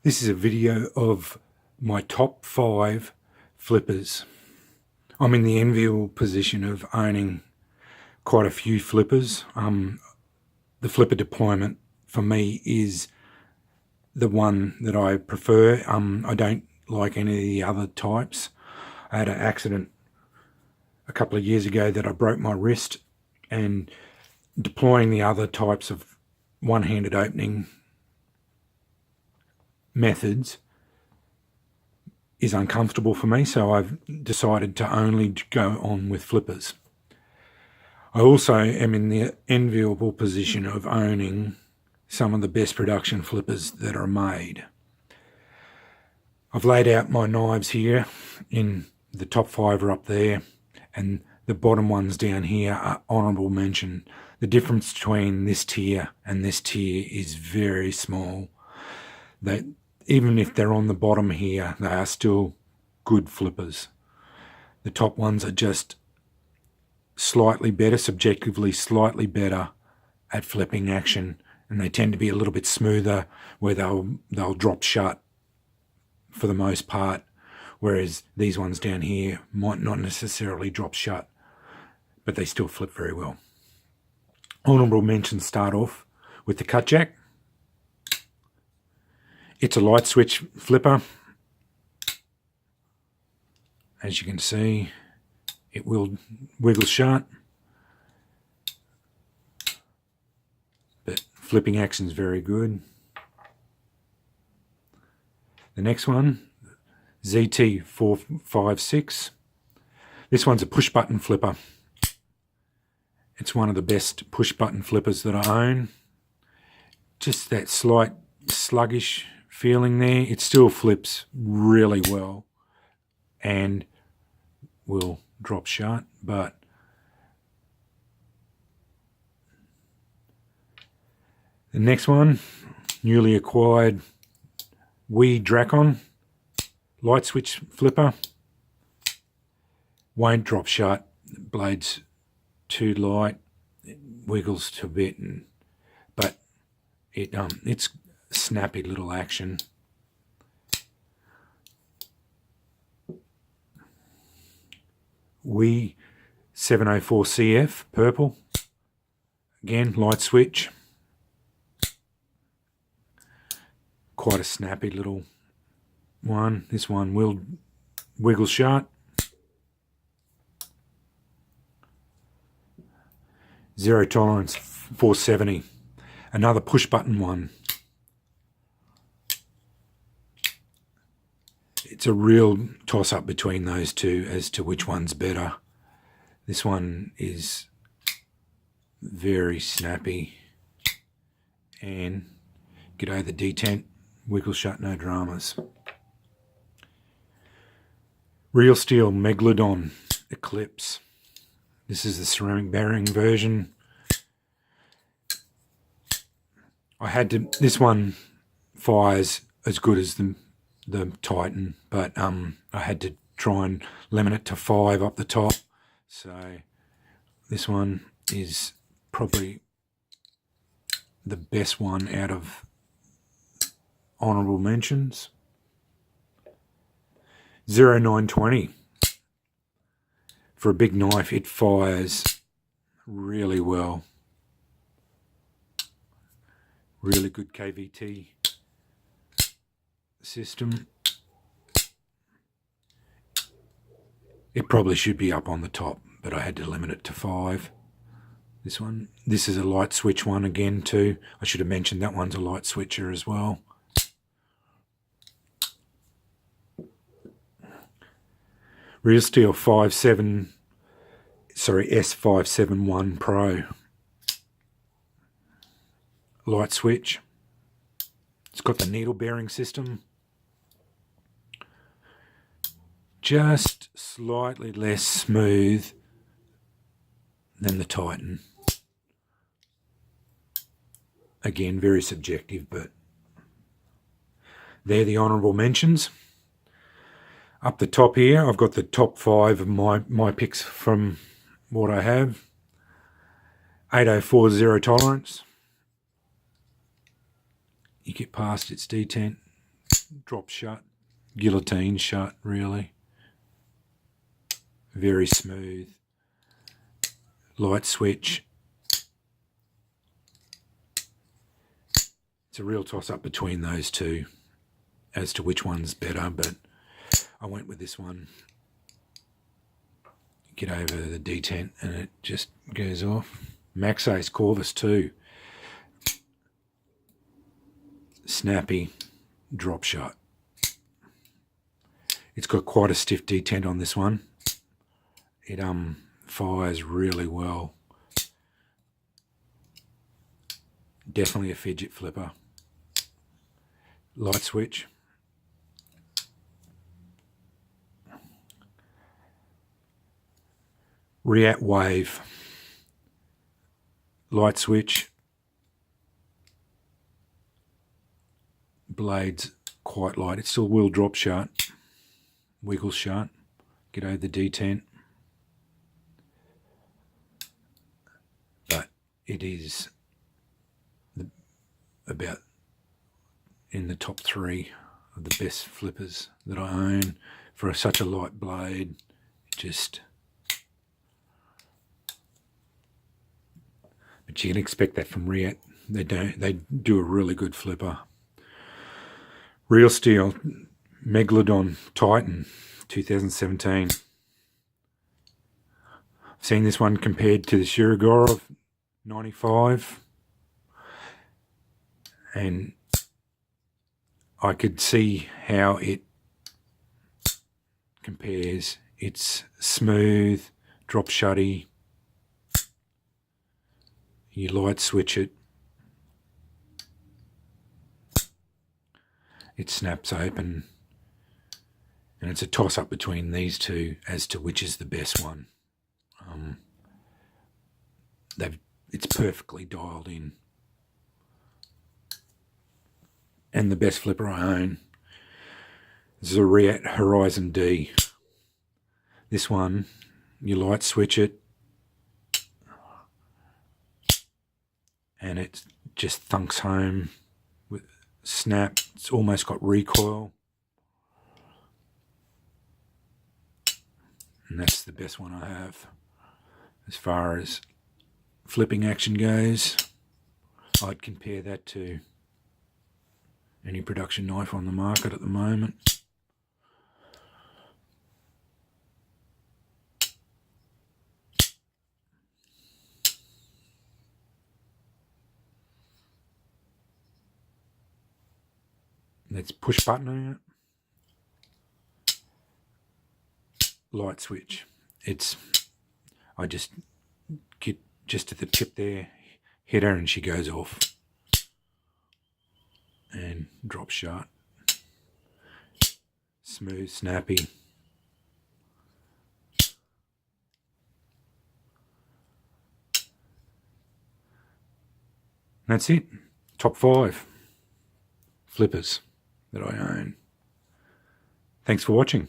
This is a video of my top 5 flippers. I'm in the enviable position of owning quite a few flippers. The flipper deployment for me is the one that I prefer. I don't like any of the other types. I had an accident a couple of years ago that I broke my wrist, and deploying the other types of one-handed opening methods is uncomfortable for me, so I've decided to only go on with flippers. I also am in the enviable position of owning some of the best production flippers that are made. I've laid out my knives here. In the top 5 are up there, and the bottom ones down here are honourable mention. The difference between this tier and this tier is very small. Even if they're on the bottom here, they are still good flippers. The top ones are just slightly better, subjectively slightly better at flipping action, and they tend to be a little bit smoother, where they'll drop shut for the most part, whereas these ones down here might not necessarily drop shut, but they still flip very well. Honourable mentions start off with the CutJack. It's a light switch flipper. As you can see, it will wiggle shut, but flipping action is very good. The next one, ZT456. This one's a push button flipper. It's one of the best push button flippers that I own. Just that slight sluggish feeling there. It still flips really well and will drop shut, but the next one, newly acquired Drakon light switch flipper. Won't drop shut. The blade's too light. It wiggles to a bit, but it's snappy little action. We 704CF purple, again light switch, quite a snappy little one. This one will wiggle shut. Zero tolerance 470, another push button one. It's a real toss-up between those two as to which one's better. This one is very snappy, and g'day the detent, wiggle shut, no dramas. Real Steel Megalodon Eclipse. This is the ceramic bearing version. This one fires as good as the Titan, but I had to try and limit it to 5 up the top. So this one is probably the best one out of honourable mentions. 0920. For a big knife, it fires really well. Really good KVT system. It probably should be up on the top, but I had to limit it to 5. This is a light switch one again too. I should have mentioned that one's a light switcher as well. Real Steel S571 Pro light switch. It's got the needle bearing system. Just slightly less smooth than the Titan. Again, very subjective, but they're the honourable mentions. Up the top here, I've got the top 5 of my picks from what I have. 804 zero tolerance. You get past its detent, drop shut, guillotine shut really. Very smooth. Light switch. It's a real toss-up between those two as to which one's better, but I went with this one. Get over the detent and it just goes off. Maxace Corvus II. Snappy drop shot. It's got quite a stiff detent on this one. It fires really well. Definitely a fidget flipper. Light switch. Reate wave. Light switch. Blades quite light. It still will drop shut. Wiggle shut. Get over the detent. But it is about in the top 3 of the best flippers that I own for such a light blade. But you can expect that from Reate. They do a really good flipper. Real Steel Megalodon Titan 2017. I've seen this one compared to the Shirogorov 95, and I could see how it compares. It's smooth, drop shutty. You light switch it. It snaps open. And it's a toss-up between these two as to which is the best one. It's perfectly dialed in. And the best flipper I own is the Reate Horizon D. This one, you light switch it, and it just thunks home with snap. It's almost got recoil. And that's the best one I have. As far as flipping action goes, I'd compare that to any production knife on the market at the moment. Let's push button on it. Light switch. I just get just at the tip there, hit her and she goes off. And drop shot. Smooth, snappy. That's it. Top 5 flippers that I own. Thanks for watching.